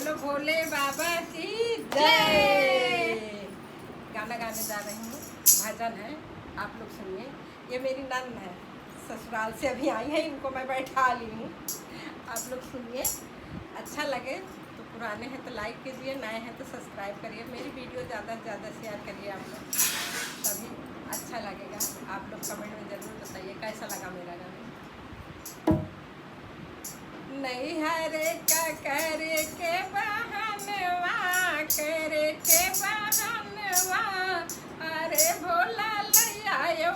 बोलो भोले बाबा की जय। गाना गाने जा रही हूँ, भजन है, आप लोग सुनिए। ये मेरी नंद है, ससुराल से अभी आई है, इनको मैं बैठा ली हूँ। आप लोग सुनिए, अच्छा लगे तो पुराने हैं तो लाइक कीजिए, नए हैं तो सब्सक्राइब करिए। मेरी वीडियो ज़्यादा से ज़्यादा शेयर करिए आप लोग, तभी अच्छा लगेगा। आप लोग कमेंट में ज़रूर बताइए कैसा लगा मेरा गाना। नहीं हरे का करे के बहनवा, करे के बहनवा, अरे भोला लैया